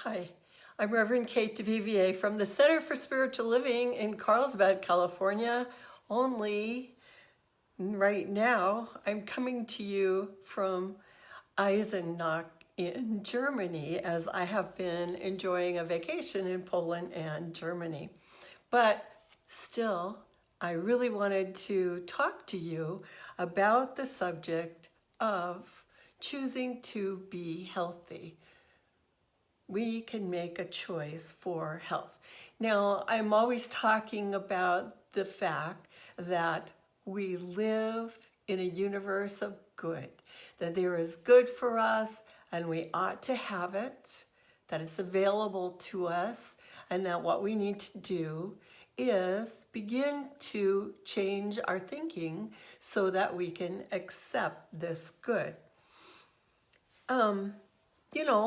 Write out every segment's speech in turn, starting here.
Hi, I'm Reverend Kate DuVivier from the Center for Spiritual Living in Carlsbad, California. Only right now, I'm coming to you from Eisenach in Germany, as I have been enjoying a vacation in Poland and Germany. But still, I really wanted to talk to you about the subject of choosing to be healthy. We can make a choice for health. Now, I'm always talking about the fact that we live in a universe of good, that there is good for us and we ought to have it, that it's available to us, and that what we need to do is begin to change our thinking so that we can accept this good.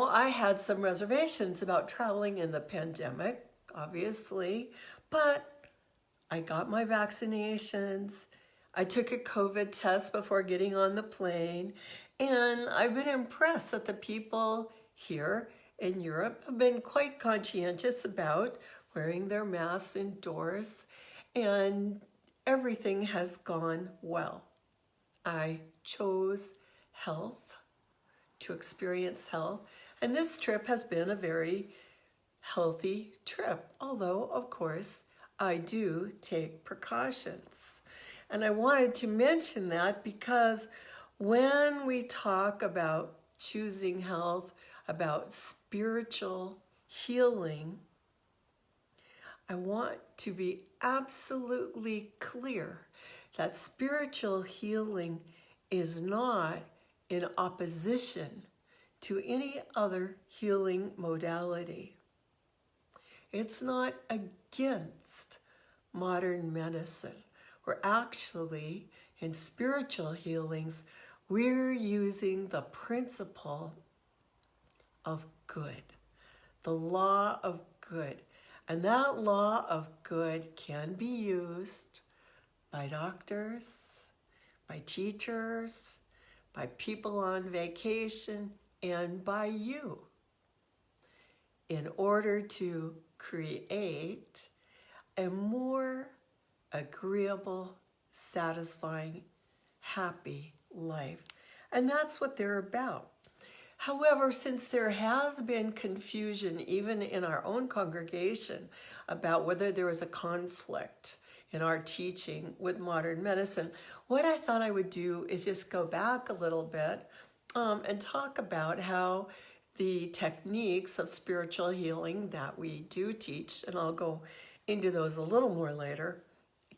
I had some reservations about traveling in the pandemic, obviously, but I got my vaccinations. I took a COVID test before getting on the plane, and I've been impressed that the people here in Europe have been quite conscientious about wearing their masks indoors, and everything has gone well. I chose health, to experience health, and this trip has been a very healthy trip, although of course I do take precautions. And I wanted to mention that because when we talk about choosing health, about spiritual healing, I want to be absolutely clear that spiritual healing is not in opposition to any other healing modality. It's not against modern medicine. We're actually, in spiritual healings, we're using the principle of good, the law of good. And that law of good can be used by doctors, by teachers, by people on vacation, and by you, in order to create a more agreeable, satisfying, happy life. And that's what they're about. However, since there has been confusion even in our own congregation about whether there is a conflict in our teaching with modern medicine, what I thought I would do is just go back a little bit and talk about how the techniques of spiritual healing that we do teach, and I'll go into those a little more later,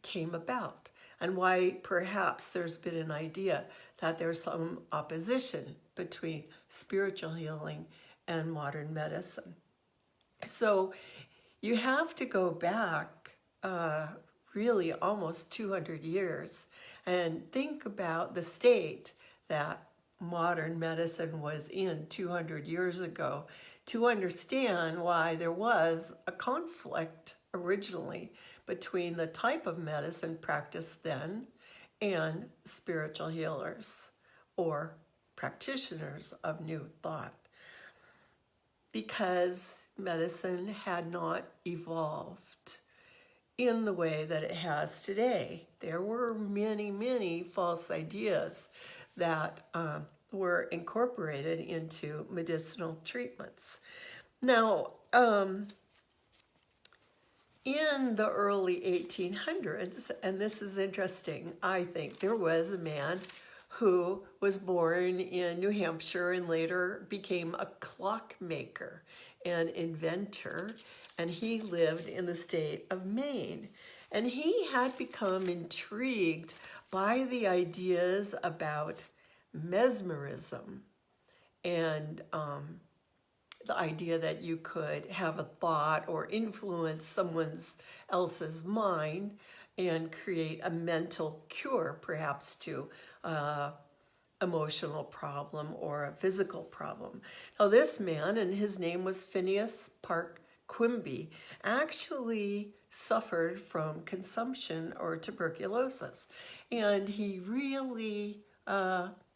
came about, and why perhaps there's been an idea that there's some opposition between spiritual healing and modern medicine. So you have to go back really almost 200 years and think about the state that modern medicine was in 200 years ago to understand why there was a conflict originally between the type of medicine practiced then and spiritual healers or practitioners of new thought, because medicine had not evolved in the way that it has today. There were many, many false ideas that were incorporated into medicinal treatments. Now, in the early 1800s, and this is interesting, I think, there was a man who was born in New Hampshire and later became a clockmaker and inventor, and he lived in the state of Maine. And he had become intrigued by the ideas about mesmerism and the idea that you could have a thought or influence someone else's mind and create a mental cure, perhaps to emotional problem or a physical problem. Now this man, and his name was Phineas Park Quimby, actually suffered from consumption or tuberculosis. And he really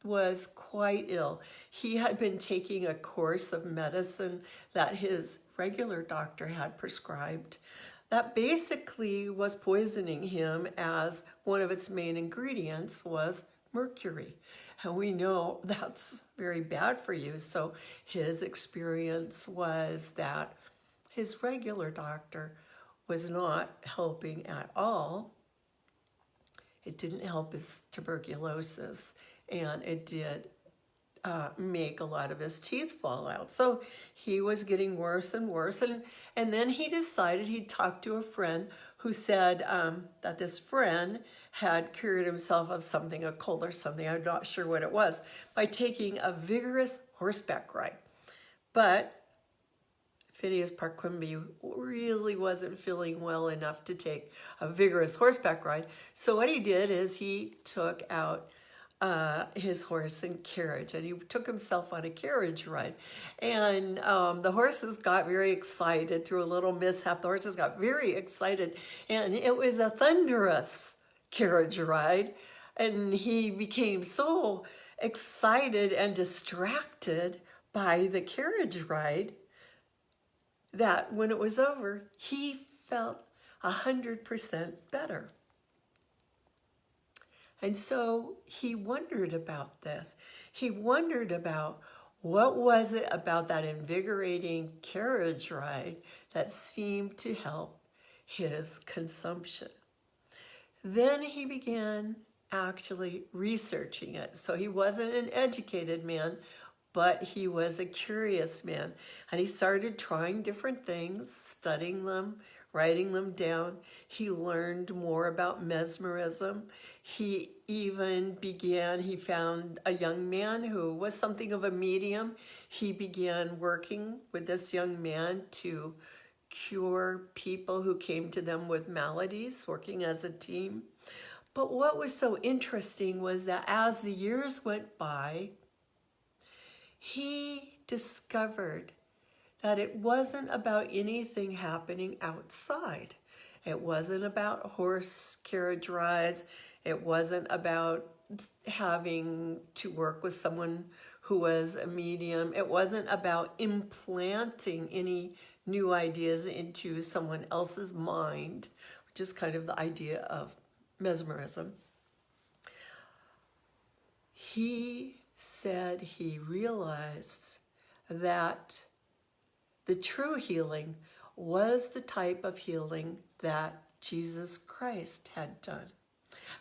was quite ill. He had been taking a course of medicine that his regular doctor had prescribed that basically was poisoning him, as one of its main ingredients was mercury. And we know that's very bad for you. So his experience was that his regular doctor was not helping at all. It didn't help his tuberculosis, and it did make a lot of his teeth fall out. So he was getting worse and worse. And then he decided he'd talk to a friend who said that this friend had cured himself of something, a cold or something, I'm not sure what it was, by taking a vigorous horseback ride. But Phineas Parquimby really wasn't feeling well enough to take a vigorous horseback ride. So what he did is he took out his horse and carriage, and he took himself on a carriage ride. And the horses got very excited through a little mishap. The horses got very excited, and it was a thunderous carriage ride. And he became so excited and distracted by the carriage ride that when it was over, he felt 100% better. And so he wondered about this. He wondered about what was it about that invigorating carriage ride that seemed to help his consumption. Then he began actually researching it. So he wasn't an educated man, but he was a curious man. And he started trying different things, studying them, writing them down. He learned more about mesmerism. He found a young man who was something of a medium. He began working with this young man to cure people who came to them with maladies, working as a team. But what was so interesting was that as the years went by, he discovered that it wasn't about anything happening outside. It wasn't about horse carriage rides. It wasn't about having to work with someone who was a medium. It wasn't about implanting any new ideas into someone else's mind, which is kind of the idea of mesmerism. He said he realized that the true healing was the type of healing that Jesus Christ had done,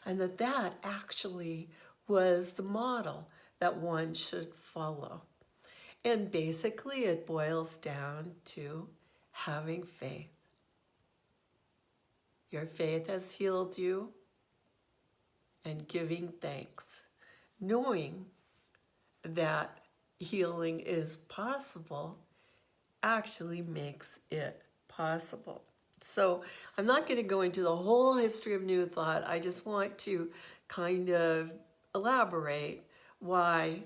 and that actually was the model that one should follow. And basically it boils down to having faith. Your faith has healed you, and giving thanks, knowing that healing is possible actually makes it possible. So I'm not going to go into the whole history of New Thought. I just want to kind of elaborate why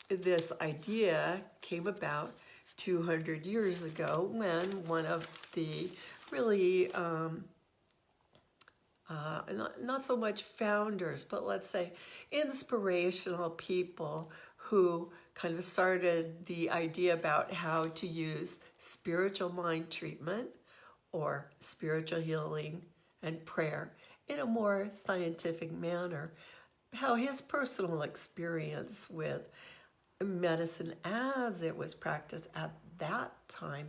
this idea came about 200 years ago, when one of the really not so much founders, but let's say inspirational people who kind of started the idea about how to use spiritual mind treatment or spiritual healing and prayer in a more scientific manner, how his personal experience with medicine as it was practiced at that time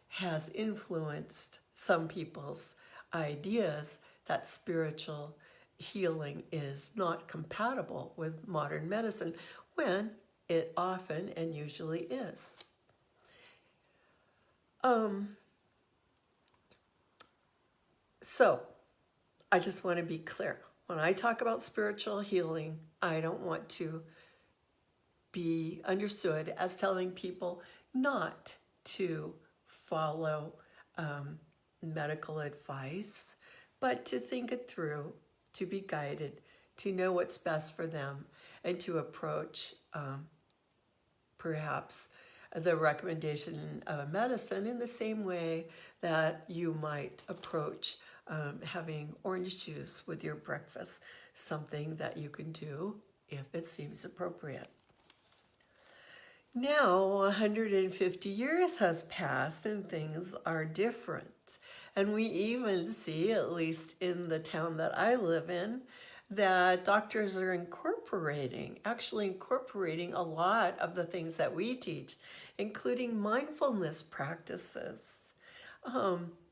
has influenced some people's ideas that spiritual healing is not compatible with modern medicine, when it often and usually is. So I just want to be clear. When I talk about spiritual healing, I don't want to be understood as telling people not to follow medical advice, but to think it through, to be guided, to know what's best for them, and to approach perhaps the recommendation of a medicine in the same way that you might approach having orange juice with your breakfast, something that you can do if it seems appropriate. Now, 150 years has passed and things are different. And we even see, at least in the town that I live in, that doctors are actually incorporating a lot of the things that we teach, including mindfulness practices,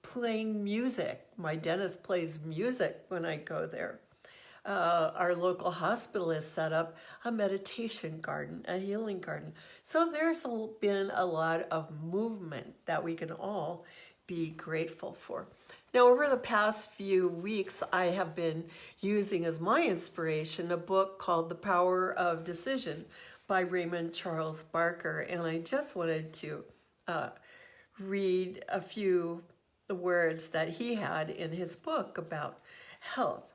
playing music. My dentist plays music when I go there. Our local hospital has set up a meditation garden, a healing garden. So there's been a lot of movement that we can all be grateful for. Now, over the past few weeks, I have been using as my inspiration a book called The Power of Decision by Raymond Charles Barker. And I just wanted to read a few words that he had in his book about health.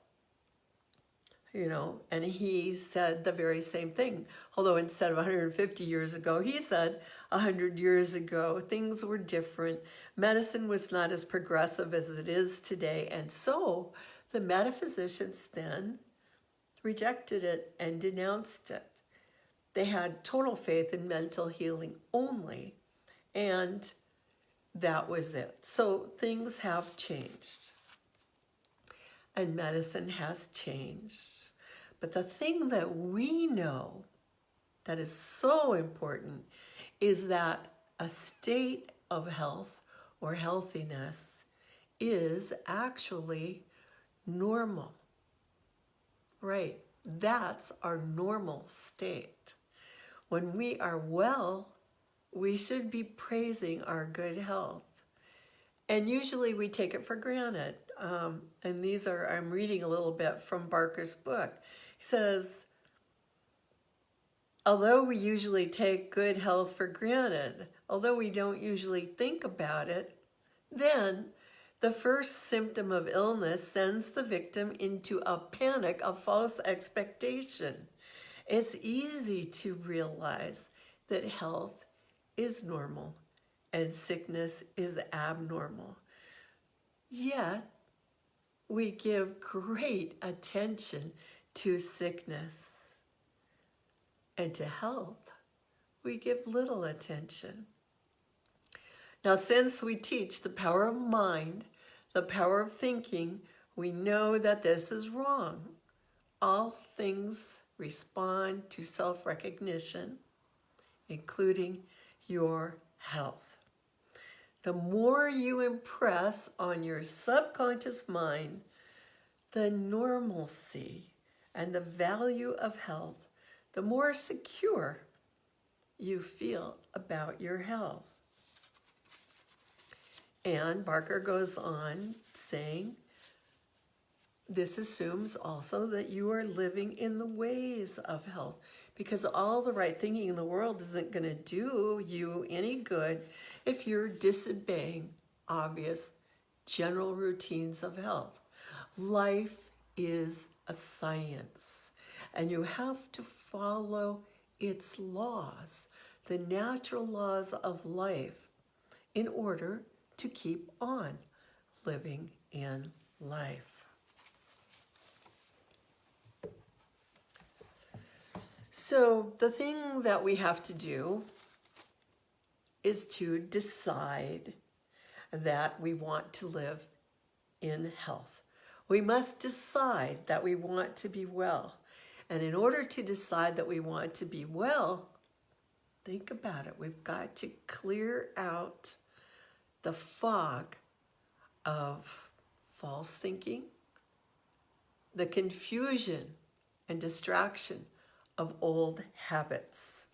And he said the very same thing. Although instead of 150 years ago, he said 100 years ago, things were different. Medicine was not as progressive as it is today. And so the metaphysicians then rejected it and denounced it. They had total faith in mental healing only. And that was it. So things have changed. And medicine has changed. But the thing that we know that is so important is that a state of health or healthiness is actually normal. Right? That's our normal state. When we are well, we should be praising our good health. And usually we take it for granted. And I'm reading a little bit from Barker's book. He says, although we usually take good health for granted, although we don't usually think about it, then the first symptom of illness sends the victim into a panic of false expectation. It's easy to realize that health is normal and sickness is abnormal. Yet, we give great attention to sickness, and to health, we give little attention. Now, since we teach the power of mind, the power of thinking, we know that this is wrong. All things respond to self-recognition, including your health. The more you impress on your subconscious mind the normalcy and the value of health, the more secure you feel about your health. And Barker goes on saying, this assumes also that you are living in the ways of health, because all the right thinking in the world isn't going to do you any good if you're disobeying obvious general routines of health. Life is a science, and you have to follow its laws, the natural laws of life, in order to keep on living in life. So the thing that we have to do is to decide that we want to live in health. We must decide that we want to be well. And in order to decide that we want to be well, think about it. We've got to clear out the fog of false thinking, the confusion and distraction of old habits.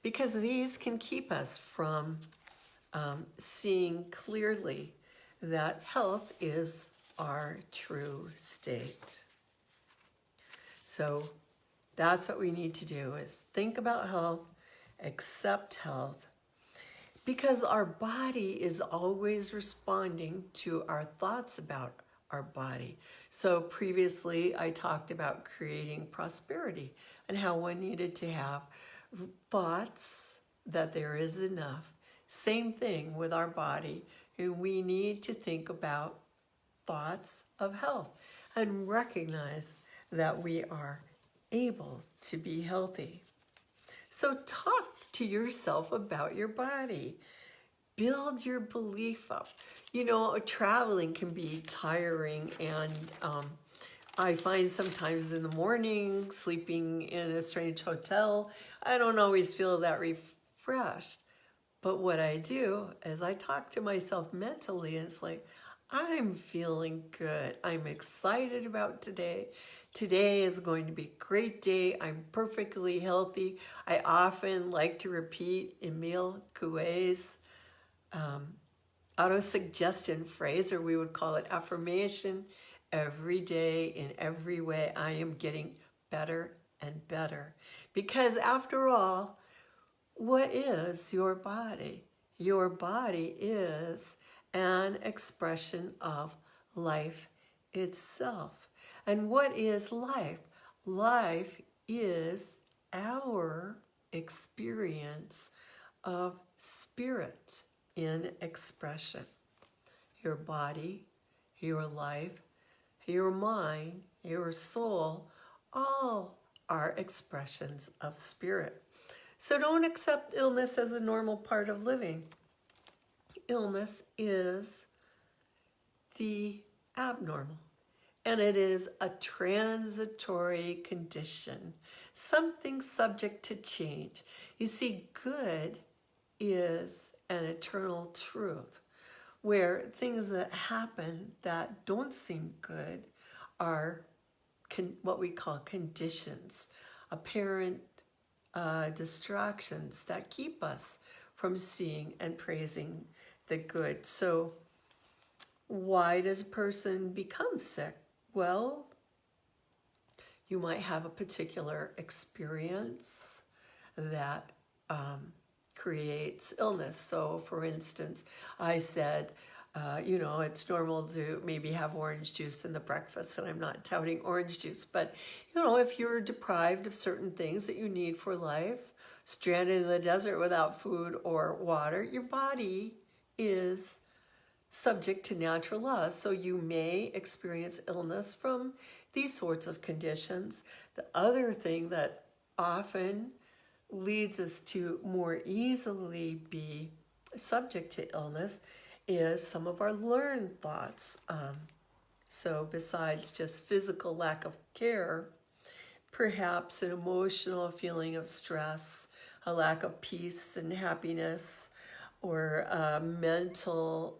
Because these can keep us from seeing clearly that health is our true state. So that's what we need to do, is think about health, accept health, because our body is always responding to our thoughts about our body. So previously I talked about creating prosperity and how one needed to have thoughts that there is enough. Same thing with our body. And we need to think about thoughts of health and recognize that we are able to be healthy. So talk to yourself about your body. Build your belief up. You know, traveling can be tiring, and I find sometimes in the morning, sleeping in a strange hotel, I don't always feel that refreshed. But what I do is I talk to myself mentally, and it's like, I'm feeling good. I'm excited about today. Today is going to be a great day. I'm perfectly healthy. I often like to repeat Emile Coué's auto-suggestion phrase, or we would call it affirmation. Every day, in every way, I am getting better and better. Because after all, what is your body? Your body is an expression of life itself. And what is life? Life is our experience of spirit in expression. Your body, your life, your mind, your soul, all are expressions of spirit. So don't accept illness as a normal part of living. Illness is the abnormal, and it is a transitory condition, something subject to change. You see, good is an eternal truth, where things that happen that don't seem good are what we call conditions, apparent distractions that keep us from seeing and praising the good. So why does a person become sick? Well, you might have a particular experience that creates illness. So for instance, I said, it's normal to maybe have orange juice in the breakfast, and I'm not touting orange juice, but, if you're deprived of certain things that you need for life, stranded in the desert without food or water, your body is subject to natural laws. So you may experience illness from these sorts of conditions. The other thing that often leads us to more easily be subject to illness is some of our learned thoughts. So besides just physical lack of care, perhaps an emotional feeling of stress, a lack of peace and happiness, or mental,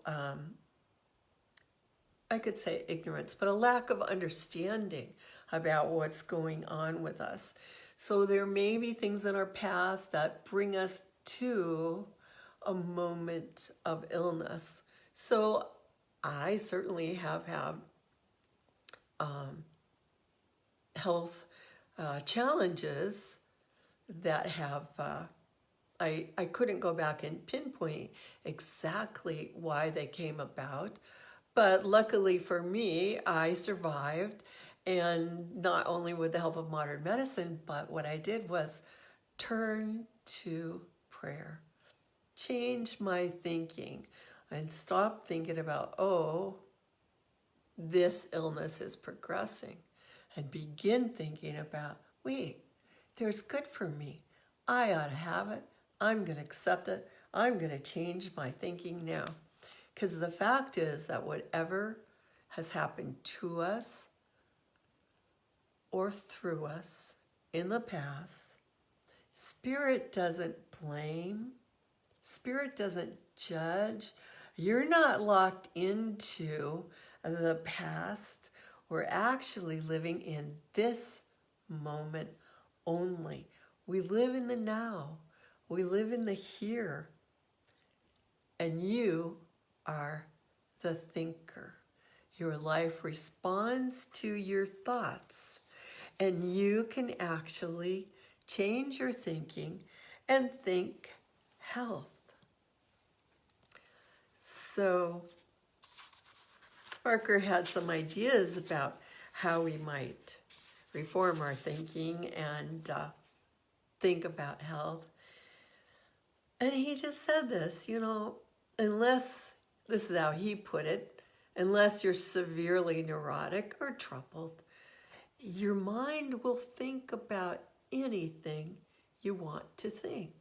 I could say ignorance, but a lack of understanding about what's going on with us. So there may be things in our past that bring us to a moment of illness. So I certainly have had health challenges that have, I couldn't go back and pinpoint exactly why they came about, but luckily for me, I survived. And not only with the help of modern medicine, but what I did was turn to prayer. Change my thinking and stop thinking about, this illness is progressing, and begin thinking about, wait, there's good for me. I ought to have it. I'm going to accept it. I'm going to change my thinking now. Because the fact is that whatever has happened to us or through us in the past, Spirit doesn't blame. Spirit doesn't judge. You're not locked into the past. We're actually living in this moment only. We live in the now. We live in the here. And you are the thinker. Your life responds to your thoughts. And you can actually change your thinking and think health. So Parker had some ideas about how we might reform our thinking and think about health. And he just said this, unless, this is how he put it, unless you're severely neurotic or troubled, your mind will think about anything you want to think.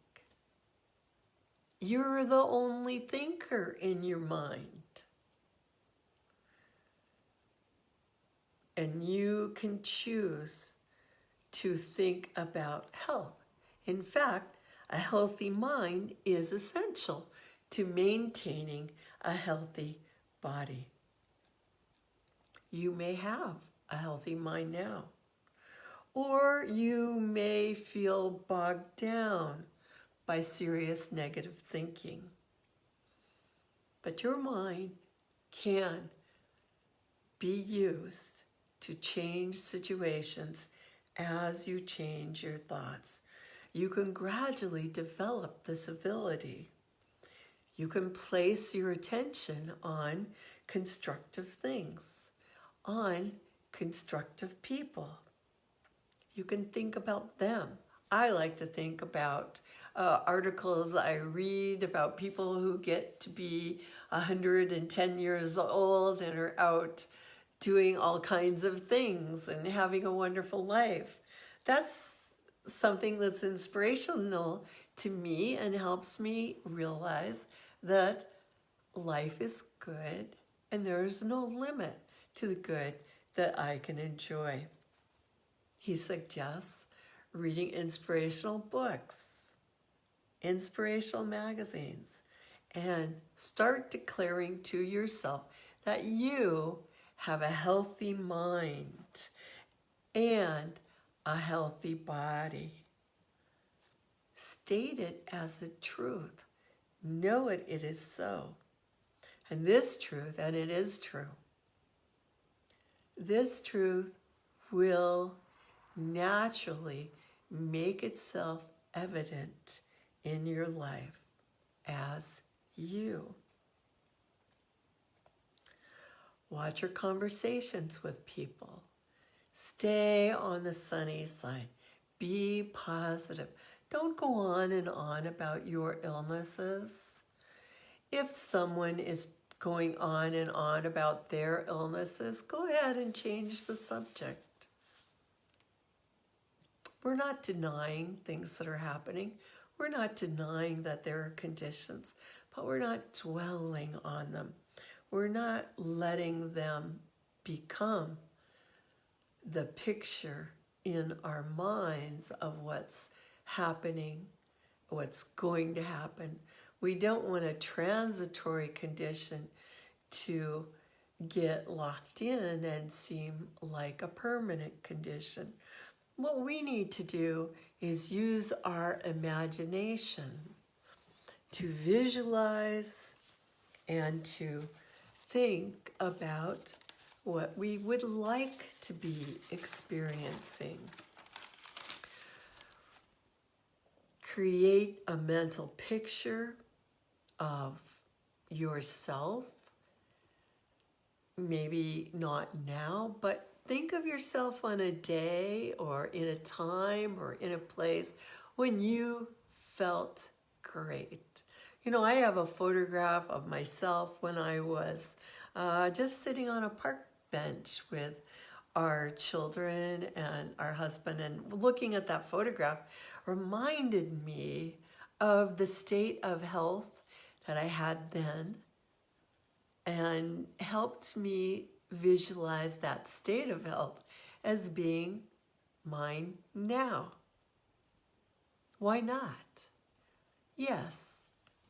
You're the only thinker in your mind. And you can choose to think about health. In fact, a healthy mind is essential to maintaining a healthy body. You may have a healthy mind now, or you may feel bogged down by serious negative thinking. But your mind can be used to change situations as you change your thoughts. You can gradually develop this ability. You can place your attention on constructive things, on constructive people. You can think about them. I like to think about articles I read about people who get to be 110 years old and are out doing all kinds of things and having a wonderful life. That's something that's inspirational to me and helps me realize that life is good and there's no limit to the good that I can enjoy. He suggests reading inspirational books, inspirational magazines, and start declaring to yourself that you have a healthy mind and a healthy body. State it as a truth. Know it is so. And this truth, and it is true, this truth will naturally make itself evident in your life as you. Watch your conversations with people. Stay on the sunny side. Be positive. Don't go on and on about your illnesses. If someone is going on and on about their illnesses, go ahead and change the subject. We're not denying things that are happening. We're not denying that there are conditions, but we're not dwelling on them. We're not letting them become the picture in our minds of what's happening, what's going to happen. We don't want a transitory condition to get locked in and seem like a permanent condition. What we need to do is use our imagination to visualize and to think about what we would like to be experiencing. Create a mental picture of yourself. Maybe not now, but think of yourself on a day or in a time or in a place when you felt great. You know, I have a photograph of myself when I was just sitting on a park bench with our children and our husband, and looking at that photograph reminded me of the state of health that I had then and helped me visualize that state of health as being mine now. Why not? Yes,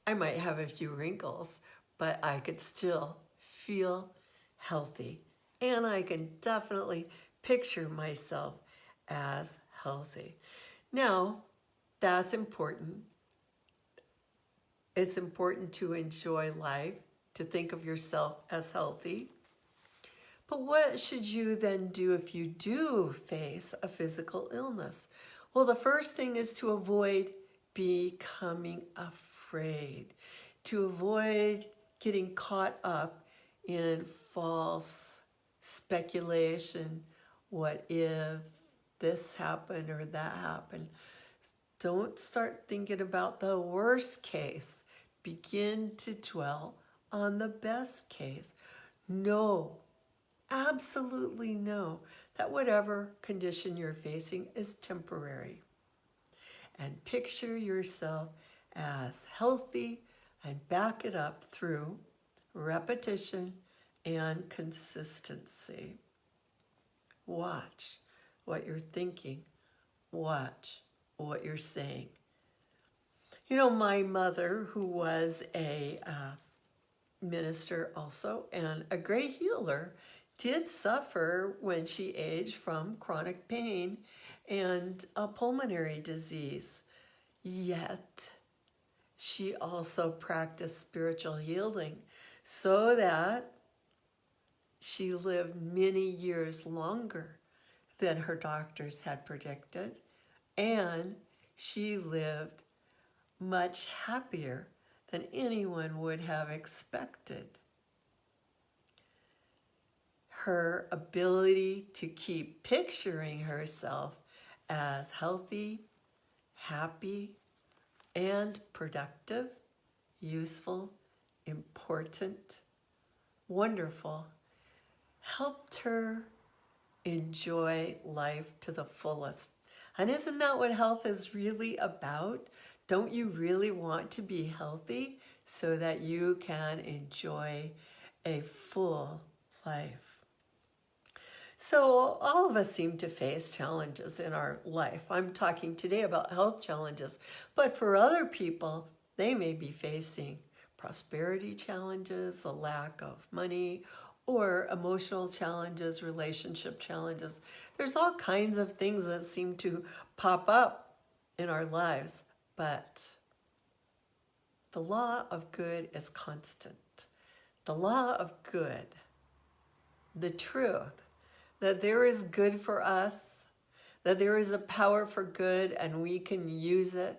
I might have a few wrinkles, but I could still feel healthy. And I can definitely picture myself as healthy. Now, that's important. It's important to enjoy life, to think of yourself as healthy. But what should you then do if you do face a physical illness? Well, the first thing is to avoid becoming afraid, to avoid getting caught up in false speculation. What if this happened or that happened? Don't start thinking about the worst case. Begin to dwell on the best case. Know, absolutely know, that whatever condition you're facing is temporary. And picture yourself as healthy and back it up through repetition and consistency. Watch what you're thinking. Watch what you're saying. You know, my mother, who was a minister also and a great healer, did suffer when she aged from chronic pain and a pulmonary disease. Yet, she also practiced spiritual healing so that she lived many years longer than her doctors had predicted, and she lived much happier than anyone would have expected. Her ability to keep picturing herself as healthy, happy, and productive, useful, important, wonderful, helped her enjoy life to the fullest. And isn't that what health is really about? Don't you really want to be healthy so that you can enjoy a full life? So all of us seem to face challenges in our life. I'm talking today about health challenges, but for other people, they may be facing prosperity challenges, a lack of money, or emotional challenges, relationship challenges. There's all kinds of things that seem to pop up in our lives, but the law of good is constant. The law of good, the truth, that there is good for us, that there is a power for good and we can use it.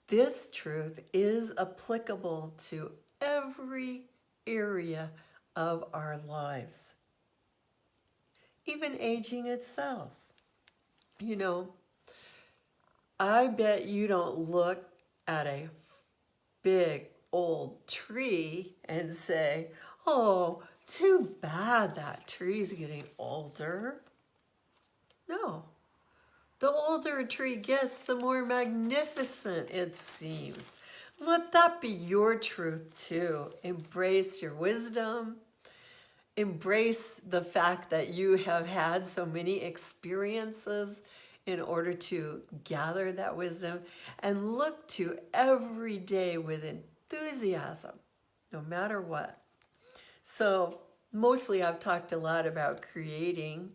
This truth is applicable to every area of our lives, even aging itself. You know, I bet you don't look at a big old tree and say, oh, too bad that tree's getting older. No. The older a tree gets, the more magnificent it seems. Let that be your truth too. Embrace your wisdom. Embrace the fact that you have had so many experiences in order to gather that wisdom, and look to every day with enthusiasm, no matter what. So mostly I've talked a lot about creating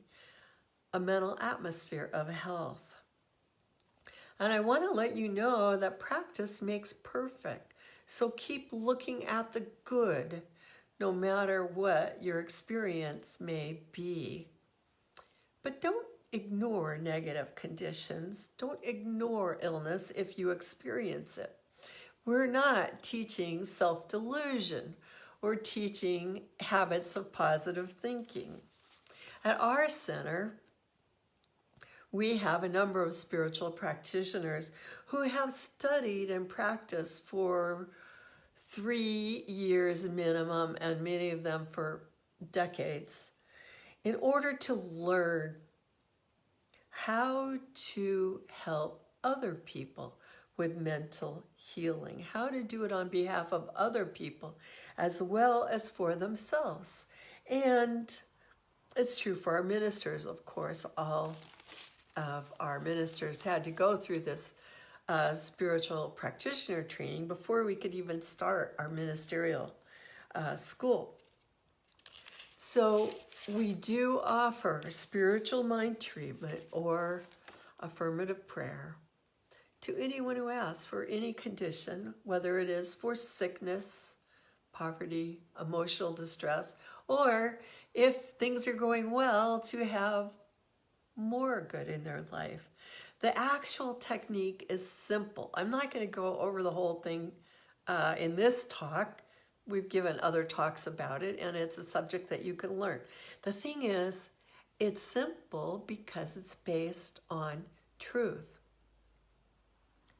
a mental atmosphere of health. And I want to let you know that practice makes perfect. So keep looking at the good, no matter what your experience may be. But don't ignore negative conditions. Don't ignore illness if you experience it. We're not teaching self-delusion. We're teaching habits of positive thinking. At our center, we have a number of spiritual practitioners who have studied and practiced for 3 years minimum, and many of them for decades, in order to learn how to help other people with mental healing, how to do it on behalf of other people as well as for themselves. And it's true for our ministers, of course. All of our ministers had to go through this spiritual practitioner training before we could even start our ministerial school. So we do offer spiritual mind treatment or affirmative prayer to anyone who asks for any condition, whether it is for sickness, poverty, emotional distress, or if things are going well, to have more good in their life. The actual technique is simple. I'm not going to go over the whole thing in this talk. We've given other talks about it, and it's a subject that you can learn. The thing is, it's simple because it's based on truth.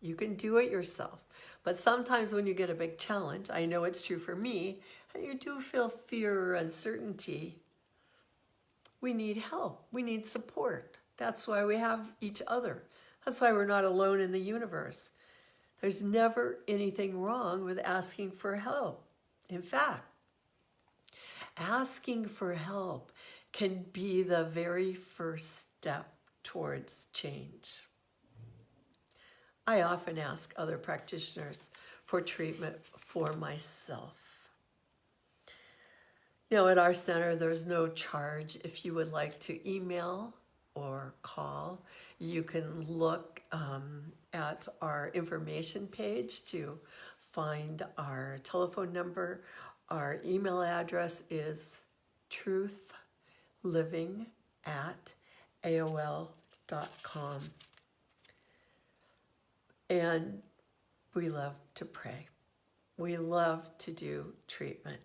You can do it yourself. But sometimes when you get a big challenge, I know it's true for me, and you do feel fear or uncertainty, we need help. We need support. That's why we have each other. That's why we're not alone in the universe. There's never anything wrong with asking for help. In fact, asking for help can be the very first step towards change. I often ask other practitioners for treatment for myself. Now, at our center, there's no charge. If you would like to email or call, you can look at our information page to find our telephone number. Our email address is truthliving@aol.com. And we love to pray. We love to do treatment.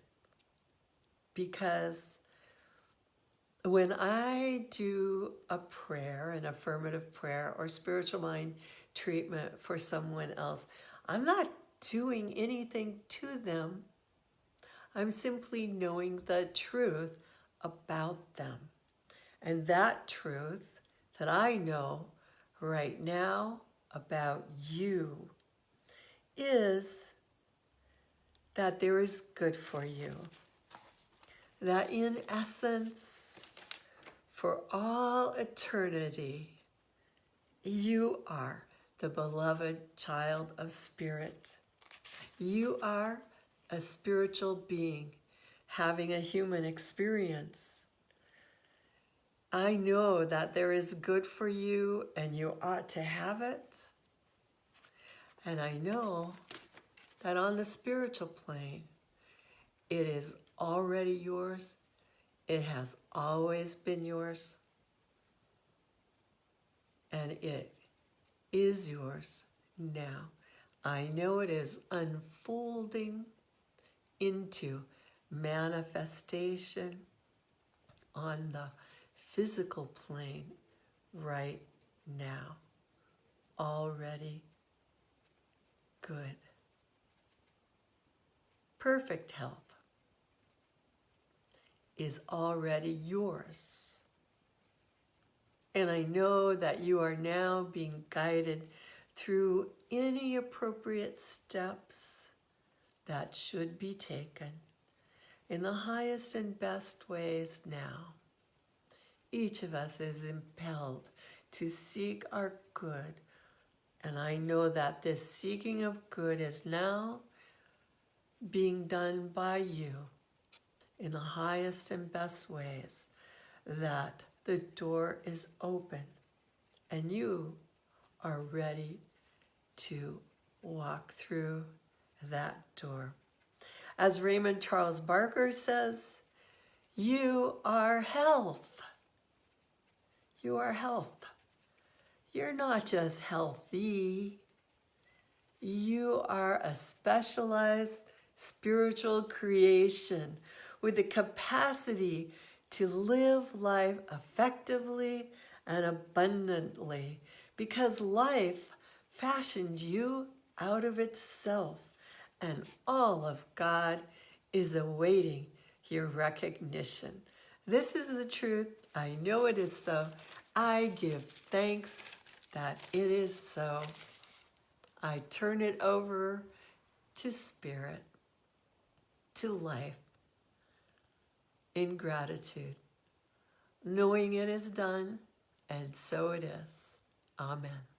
Because when I do a prayer, an affirmative prayer or spiritual mind treatment for someone else, I'm not doing anything to them. I'm simply knowing the truth about them. And that truth that I know right now about you is that there is good for you. That in essence, for all eternity, you are the beloved child of spirit. You are a spiritual being having a human experience. I know that there is good for you and you ought to have it. And I know that on the spiritual plane, it is already yours. It has always been yours. And it is yours now. I know it is unfolding into manifestation on the physical plane right now. Already good. Perfect health is already yours. And I know that you are now being guided through any appropriate steps that should be taken in the highest and best ways now. Each of us is impelled to seek our good. And I know that this seeking of good is now being done by you in the highest and best ways, that the door is open and you are ready to walk through that door. As Raymond Charles Barker says, you are health. You are health. You're not just healthy. You are a specialized spiritual creation with the capacity to live life effectively and abundantly, because life fashioned you out of itself, and all of God is awaiting your recognition. This is the truth. I know it is so. I give thanks that it is so. I turn it over to spirit, to life, in gratitude, knowing it is done, and so it is. Amen.